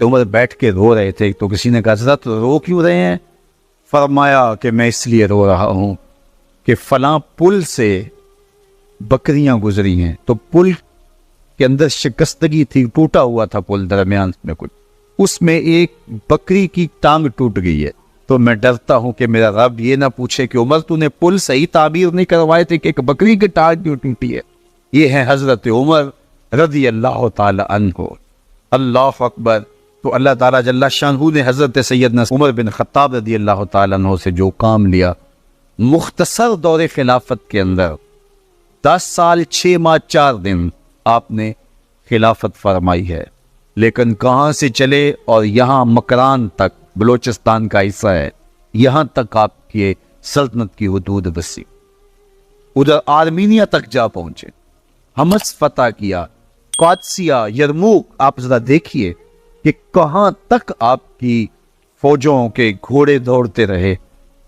حضرت عمر بیٹھ کے رو رہے تھے تو کسی نے کہا حضرت رو کیوں رہے ہیں؟ فرمایا کہ میں اس لیے رو رہا ہوں کہ فلاں پل سے بکریاں گزری ہیں، تو پل کے اندر شکستگی تھی، ٹوٹا ہوا تھا پل درمیان میں کچھ، اس میں ایک بکری کی ٹانگ ٹوٹ گئی ہے، تو میں ڈرتا ہوں کہ میرا رب یہ نہ پوچھے کہ عمر تو نے پل صحیح تعبیر نہیں کروائے تھے کہ ایک بکری کی ٹانگ کیوں ٹوٹی ہے۔ یہ ہے حضرت عمر رضی اللہ تعالی عنہ۔ اللہ اکبر۔ تو اللہ تعالیٰ جل شانہ نے حضرت سیدنا عمر بن خطاب رضی اللہ تعالیٰ عنہ سے جو کام لیا، مختصر دور خلافت کے اندر 10 سال 6 ماہ 4 دن آپ نے خلافت فرمائی ہے، لیکن کہاں سے چلے اور یہاں مکران تک، بلوچستان کا حصہ ہے، یہاں تک آپ کی سلطنت کی حدود وسیع، ادھر آرمینیا تک جا پہنچے، حمص فتح کیا، قادسیہ، یرموک۔ آپ ذرا دیکھیے کہ کہاں تک آپ کی فوجوں کے گھوڑے دوڑتے رہے،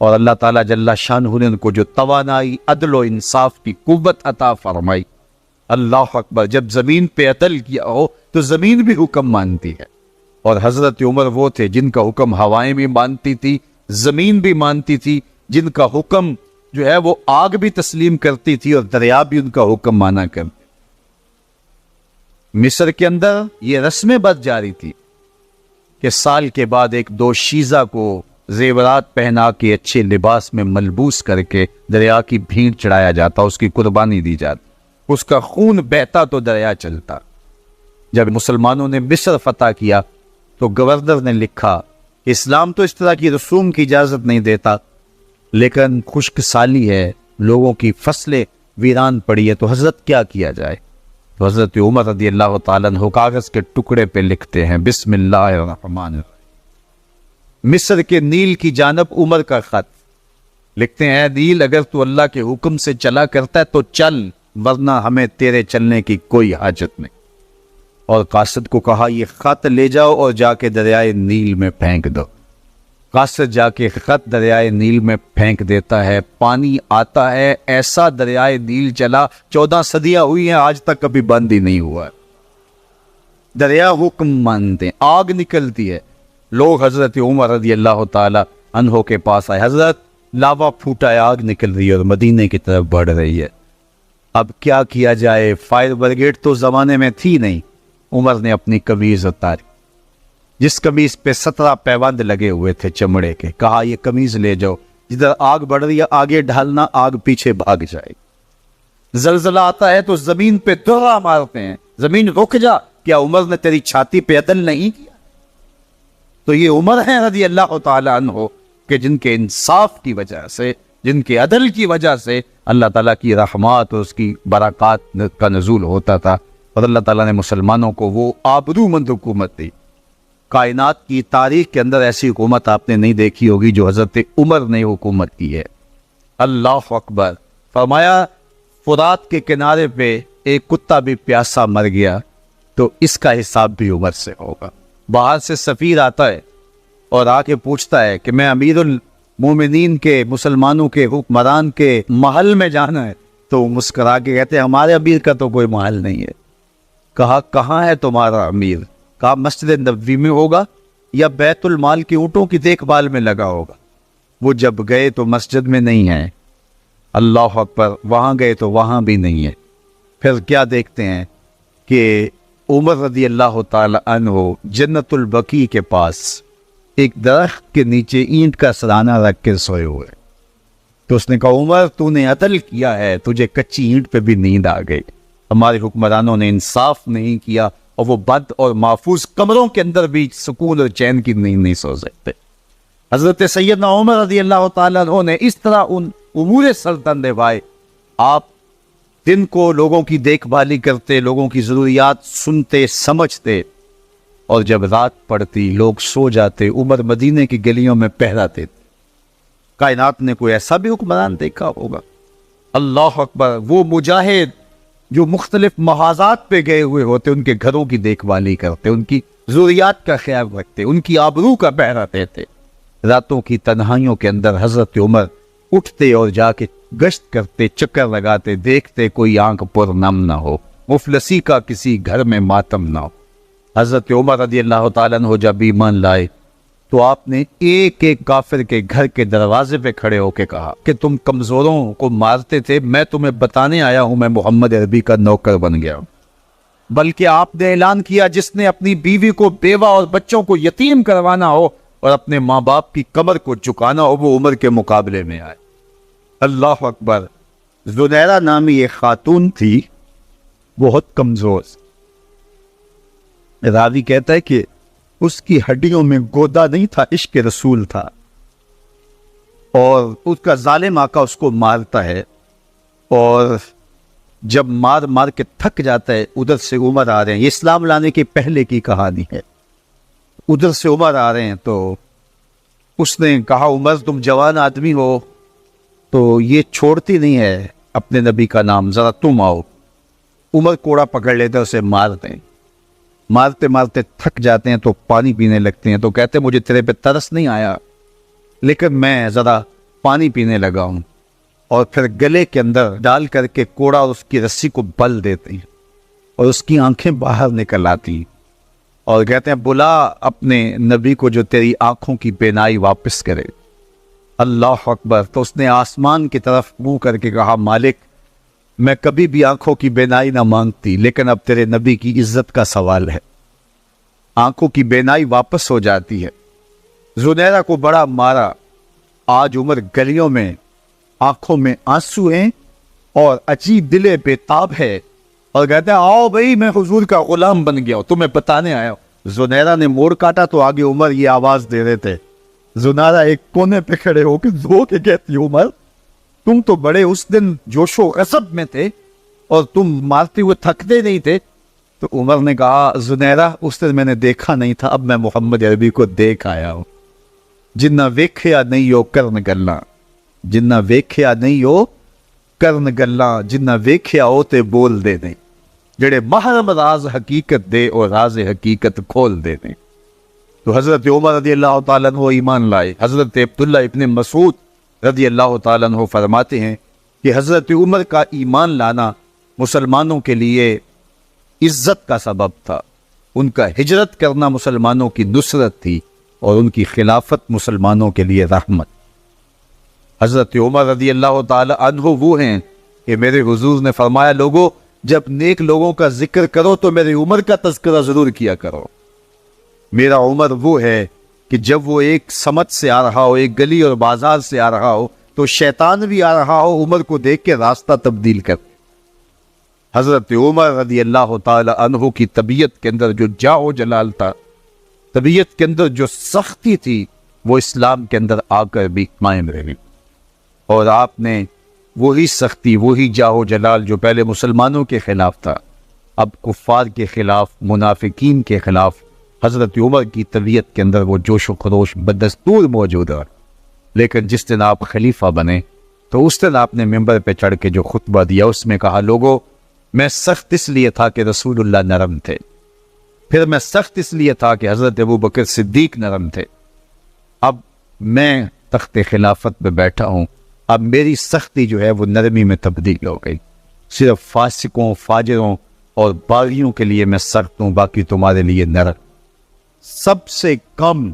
اور اللہ تعالیٰ جل شانہ نے ان کو جو توانائی، عدل و انصاف کی قوت عطا فرمائی۔ اللہ اکبر۔ جب زمین پہ عدل کیا ہو تو زمین بھی حکم مانتی ہے، اور حضرت عمر وہ تھے جن کا حکم ہوائیں بھی مانتی تھی، زمین بھی مانتی تھی، جن کا حکم جو ہے وہ آگ بھی تسلیم کرتی تھی اور دریا بھی ان کا حکم مانا کرتی۔ مصر کے اندر یہ رسم بد جاری تھی کہ سال کے بعد ایک دوشیزہ کو زیورات پہنا کے اچھے لباس میں ملبوس کر کے دریا کی بھینٹ چڑھایا جاتا، اس کی قربانی دی جاتی، اس کا خون بہتا تو دریا چلتا۔ جب مسلمانوں نے مصر فتح کیا تو گورنر نے لکھا، اسلام تو اس طرح کی رسوم کی اجازت نہیں دیتا، لیکن خشک سالی ہے، لوگوں کی فصلیں ویران پڑی ہے، تو حضرت کیا کیا جائے؟ تو حضرت عمر رضی اللہ تعالیٰ عنہ کاغذ کے ٹکڑے پہ لکھتے ہیں، بسم اللہ الرحمن الرحیم، مصر کے نیل کی جانب عمر کا خط لکھتے ہیں، اے نیل اگر تو اللہ کے حکم سے چلا کرتا ہے تو چل، ورنہ ہمیں تیرے چلنے کی کوئی حاجت نہیں۔ اور قاصد کو کہا یہ خط لے جاؤ اور جا کے دریائے نیل میں پھینک دو۔ قاصد جا کے خط دریائے نیل میں پھینک دیتا ہے، پانی آتا ہے، ایسا دریائے نیل چلا، 14 صدیاں ہوئی ہیں آج تک کبھی بند ہی نہیں ہوا ہے۔ دریا حکم مانتے ہیں، آگ نکلتی ہے۔ لوگ حضرت عمر رضی اللہ تعالی عنہ کے پاس آئے، حضرت لاوا پھوٹا ہے، آگ نکل رہی ہے اور مدینے کی طرف بڑھ رہی ہے، اب کیا کیا جائے؟ فائر بریگیڈ تو زمانے میں تھی نہیں۔ عمر نے اپنی قمیض اتاری، جس قمیض پہ 17 پیوند لگے ہوئے تھے چمڑے کے، کہا یہ قمیض لے جاؤ، جدھر آگ بڑھ رہی ہے آگے ڈھالنا، آگ پیچھے بھاگ جائے۔ زلزلہ آتا ہے تو زمین پہ درہ مارتے ہیں، زمین رک جا، کیا عمر نے تیری چھاتی پہ عدل نہیں کیا؟ تو یہ عمر ہیں رضی اللہ تعالی عنہ کہ جن کے انصاف کی وجہ سے، جن کے عدل کی وجہ سے اللہ تعالیٰ کی رحمات اور اس کی برکات کا نزول ہوتا تھا، اور اللہ تعالیٰ نے مسلمانوں کو وہ آبرومند حکومت دی۔ کائنات کی تاریخ کے اندر ایسی حکومت آپ نے نہیں دیکھی ہوگی جو حضرت عمر نے حکومت کی ہے۔ اللہ اکبر۔ فرمایا فرات کے کنارے پہ ایک کتا بھی پیاسا مر گیا تو اس کا حساب بھی عمر سے ہوگا۔ باہر سے سفیر آتا ہے اور آ کے پوچھتا ہے کہ میں امیر المومنین کے، مسلمانوں کے حکمران کے محل میں جانا ہے، تو مسکرا کے کہتے ہیں ہمارے امیر کا تو کوئی محل نہیں ہے۔ کہا کہاں ہے تمہارا امیر؟ کہا مسجد نبوی میں ہوگا یا بیت المال کی اونٹوں کی دیکھ بھال میں لگا ہوگا۔ وہ جب گئے تو مسجد میں نہیں ہے، اللہ اکبر، وہاں گئے تو وہاں بھی نہیں ہے۔ پھر کیا دیکھتے ہیں کہ عمر رضی اللہ تعالی عنہ جنت البقیع کے پاس ایک درخت کے نیچے اینٹ کا سرانہ رکھ کے سوئے ہوئے، تو اس نے کہا عمر تو نے عدل کیا ہے، تجھے کچی اینٹ پہ بھی نیند آ گئی، ہمارے حکمرانوں نے انصاف نہیں کیا، اور وہ بند اور محفوظ کمروں کے اندر بھی سکون اور چین کی نیند نہیں سو سکتے۔ حضرت سیدنا عمر رضی اللہ تعالیٰ عنہ نے اس طرح ان امور سلطنت نبھائے۔ آپ دن کو لوگوں کی دیکھ بھالی کرتے، لوگوں کی ضروریات سنتے سمجھتے، اور جب رات پڑتی لوگ سو جاتے، عمر مدینے کی گلیوں میں پہرا دیتے۔ کائنات نے کوئی ایسا بھی حکمران دیکھا ہوگا؟ اللہ اکبر۔ وہ مجاہد جو مختلف محاذات پہ گئے ہوئے ہوتے، ان کے گھروں کی دیکھ بھالی کرتے، ان کی ضروریات کا خیال رکھتے، ان کی آبرو کا پہرا دیتے۔ راتوں کی تنہائیوں کے اندر حضرت عمر اٹھتے اور جا کے گشت کرتے، چکر لگاتے، دیکھتے کوئی آنکھ پر نم نہ ہو، مفلسی کا کسی گھر میں ماتم نہ ہو۔ حضرت عمر رضی اللہ تعالیٰ عنہ جب ایمان لائے تو آپ نے ایک ایک کافر کے گھر کے دروازے پہ کھڑے ہو کے کہا کہ تم کمزوروں کو مارتے تھے، میں تمہیں بتانے آیا ہوں میں محمد عربی کا نوکر بن گیا ہوں۔ بلکہ آپ نے اعلان کیا جس نے اپنی بیوی کو، بیوہ اور بچوں کو یتیم کروانا ہو اور اپنے ماں باپ کی کمر کو جھکانا ہو وہ عمر کے مقابلے میں آئے۔ اللہ اکبر۔ زنیرہ نامی ایک خاتون تھی، بہت کمزور، راوی کہتا ہے کہ اس کی ہڈیوں میں گودا نہیں تھا، عشق رسول تھا، اور اس کا ظالم آقا اس کو مارتا ہے، اور جب مار مار کے تھک جاتا ہے ادھر سے عمر آ رہے ہیں، یہ اسلام لانے کے پہلے کی کہانی ہے، ادھر سے عمر آ رہے ہیں تو اس نے کہا عمر تم جوان آدمی ہو تو یہ چھوڑتی نہیں ہے اپنے نبی کا نام، ذرا تم آؤ۔ عمر کوڑا پکڑ لیتے اسے مارتے ہیں، مارتے مارتے تھک جاتے ہیں تو پانی پینے لگتے ہیں، تو کہتے مجھے تیرے پہ ترس نہیں آیا لیکن میں ذرا پانی پینے لگا ہوں، اور پھر گلے کے اندر ڈال کر کے کوڑا اور اس کی رسی کو بل دیتے ہیں اور اس کی آنکھیں باہر نکل آتی ہیں اور کہتے ہیں بلا اپنے نبی کو جو تیری آنکھوں کی بینائی واپس کرے۔ اللہ اکبر۔ تو اس نے آسمان کی طرف منہ کر کے کہا مالک میں کبھی بھی آنکھوں کی بینائی نہ مانگتی لیکن اب تیرے نبی کی عزت کا سوال ہے۔ آنکھوں کی بینائی واپس ہو جاتی ہے۔ زنیرہ کو بڑا مارا، آج عمر گلیوں میں آنکھوں میں آنسو ہیں اور عجیب دل بے تاب ہے، اور کہتے ہیں آؤ بھئی میں حضور کا غلام بن گیا ہوں، تمہیں بتانے آیا ہوں۔ زنیرہ نے موڑ کاٹا تو آگے عمر یہ آواز دے رہے تھے۔ زنیرہ ایک کونے پہ کھڑے ہو کے رو کے کہتی عمر تم تو بڑے اس دن جوش و غضب میں تھے اور تم مارتے ہوئے تھکتے نہیں تھے۔ تو عمر نے کہا زنیرہ اس دن میں نے دیکھا نہیں تھا، اب میں محمد عربی کو دیکھ آیا ہوں۔ جنہ ویکھیا نہیں ہو کرن گلاں، جنہ ویکھیا نہیں ہو کرن گلاں، جنہ ویکھیا ہو تے بول دے نہیں، جڑے محرم راز حقیقت دے اور راز حقیقت کھول دے نہیں۔ تو حضرت عمر رضی اللہ تعالیٰ عنہ ایمان لائے۔ حضرت عبداللہ ابن مسعود رضی اللہ تعالیٰ عنہ فرماتے ہیں کہ حضرت عمر کا ایمان لانا مسلمانوں کے لیے عزت کا سبب تھا، ان کا ہجرت کرنا مسلمانوں کی نصرت تھی، اور ان کی خلافت مسلمانوں کے لیے رحمت۔ حضرت عمر رضی اللہ تعالیٰ عنہ وہ ہیں کہ میرے حضور نے فرمایا لوگوں جب نیک لوگوں کا ذکر کرو تو میرے عمر کا تذکرہ ضرور کیا کرو۔ میرا عمر وہ ہے کہ جب وہ ایک سمت سے آ رہا ہو، ایک گلی اور بازار سے آ رہا ہو تو شیطان بھی آ رہا ہو، عمر کو دیکھ کے راستہ تبدیل کر۔ حضرت عمر رضی اللہ تعالی عنہ کی طبیعت کے اندر جو جاہ و جلال تھا، طبیعت کے اندر جو سختی تھی، وہ اسلام کے اندر آ کر بھی قائم رہی، اور آپ نے وہی سختی، وہی جاہ و جلال جو پہلے مسلمانوں کے خلاف تھا، اب کفار کے خلاف، منافقین کے خلاف حضرت عمر کی طبیعت کے اندر وہ جوش و خروش بدستور موجود ہے۔ لیکن جس دن آپ خلیفہ بنے تو اس دن آپ نے ممبر پہ چڑھ کے جو خطبہ دیا اس میں کہا لوگوں میں سخت اس لیے تھا کہ رسول اللہ نرم تھے، پھر میں سخت اس لیے تھا کہ حضرت ابوبکر صدیق نرم تھے، اب میں تخت خلافت پہ بیٹھا ہوں، اب میری سختی جو ہے وہ نرمی میں تبدیل ہو گئی، صرف فاسقوں، فاجروں اور باغیوں کے لیے میں سخت ہوں، باقی تمہارے لیے نرم۔ سب سے کم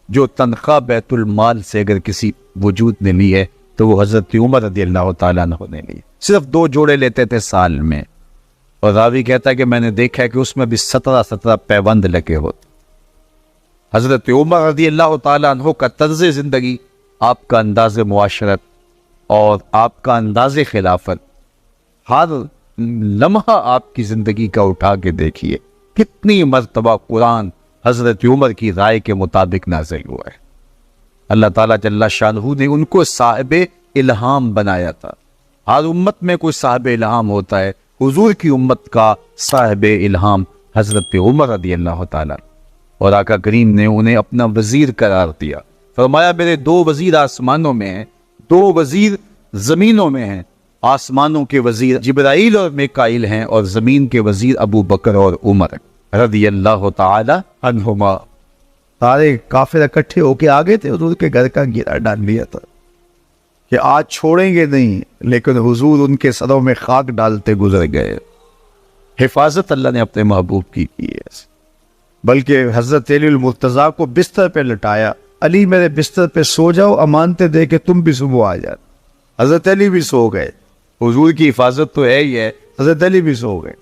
جو تنخواہ بیت المال سے اگر کسی وجود نے لی ہے تو وہ حضرت عمر رضی اللہ تعالیٰ عنہ نے لی، صرف 2 جوڑے لیتے تھے سال میں، اور راوی کہتا ہے کہ میں نے دیکھا ہے کہ اس میں بھی 17 پیوند لگے ہوتے۔ حضرت عمر رضی اللہ تعالیٰ عنہ کا طرز زندگی، آپ کا انداز معاشرت اور آپ کا انداز خلافت، ہر لمحہ آپ کی زندگی کا اٹھا کے دیکھیے کتنی مرتبہ قرآن حضرت عمر کی رائے کے مطابق نازل ہوا ہے۔ اللہ تعالیٰ جل شانہ نے ان کو صاحب الہام بنایا تھا۔ ہر امت میں کوئی صاحب الہام ہوتا ہے، حضور کی امت کا صاحب الہام حضرت عمر رضی اللہ تعالیٰ، اور آقا کریم نے انہیں اپنا وزیر قرار دیا، فرمایا میرے 2 وزیر آسمانوں میں ہیں، 2 وزیر زمینوں میں ہیں، آسمانوں کے وزیر جبرائیل اور میکائیل ہیں، اور زمین کے وزیر ابو بکر اور عمر رضی اللہ تعالی عنہما۔ سارے کافر اکٹھے ہو کے آگے تھے، حضور کے گھر کا گیرا ڈال لیا تھا کہ آج چھوڑیں گے نہیں، لیکن حضور ان کے سروں میں خاک ڈالتے گزر گئے۔ حفاظت اللہ نے اپنے محبوب کی ہے۔ بلکہ حضرت علی المرتضیٰ کو بستر پہ لٹایا، علی میرے بستر پہ سو جاؤ، امانتیں دے کے تم بھی صبح آ جانا۔ حضرت علی بھی سو گئے، حضور کی حفاظت تو ہے ہی ہے، حضرت علی بھی سو گئے۔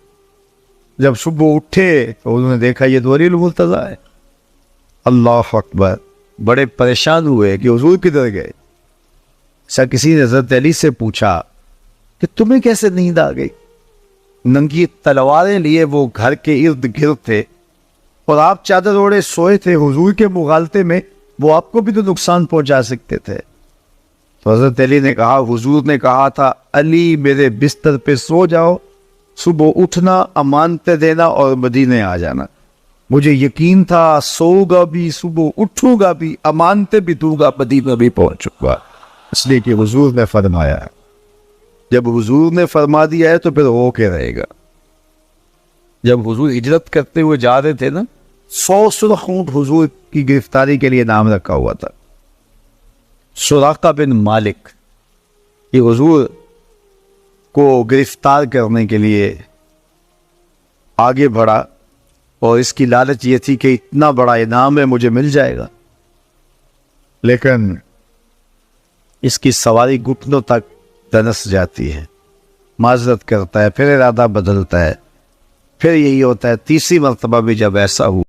جب صبح اٹھے تو انہوں نے دیکھا یہ تو علی المرتضیٰ ہے۔ اللہ اکبر، بڑے پریشان ہوئے کہ حضور کدھر گئے۔ سر کسی نے حضرت علی سے پوچھا کہ تمہیں کیسے نیند آ گئی؟ ننگی تلواریں لیے وہ گھر کے ارد گرد تھے اور آپ چادر اوڑے سوئے تھے، حضور کے مغالطے میں وہ آپ کو بھی تو نقصان پہنچا سکتے تھے۔ تو حضرت علی نے کہا، حضور نے کہا تھا علی میرے بستر پہ سو جاؤ، صبح اٹھنا، امانتیں دینا اور مدینے آ جانا۔ مجھے یقین تھا سوؤں گا بھی، صبح اٹھوں گا بھی، امانتیں بھی دوں گا، مدینہ بھی پہنچوں گا، اس لیے کہ حضور نے فرمایا ہے۔ جب حضور نے فرما دیا ہے تو پھر ہو کے رہے گا۔ جب حضور ہجرت کرتے ہوئے جا رہے تھے نا، 100 سرخ اونٹ حضور کی گرفتاری کے لیے نام رکھا ہوا تھا۔ سراقہ بن مالک یہ حضور کو گرفتار کرنے کے لیے آگے بڑھا اور اس کی لالچ یہ تھی کہ اتنا بڑا انعام ہے، مجھے مل جائے گا، لیکن اس کی سواری گھٹنوں تک دنس جاتی ہے، معذرت کرتا ہے، پھر ارادہ بدلتا ہے، پھر یہی ہوتا ہے۔ تیسری مرتبہ بھی جب ایسا ہوا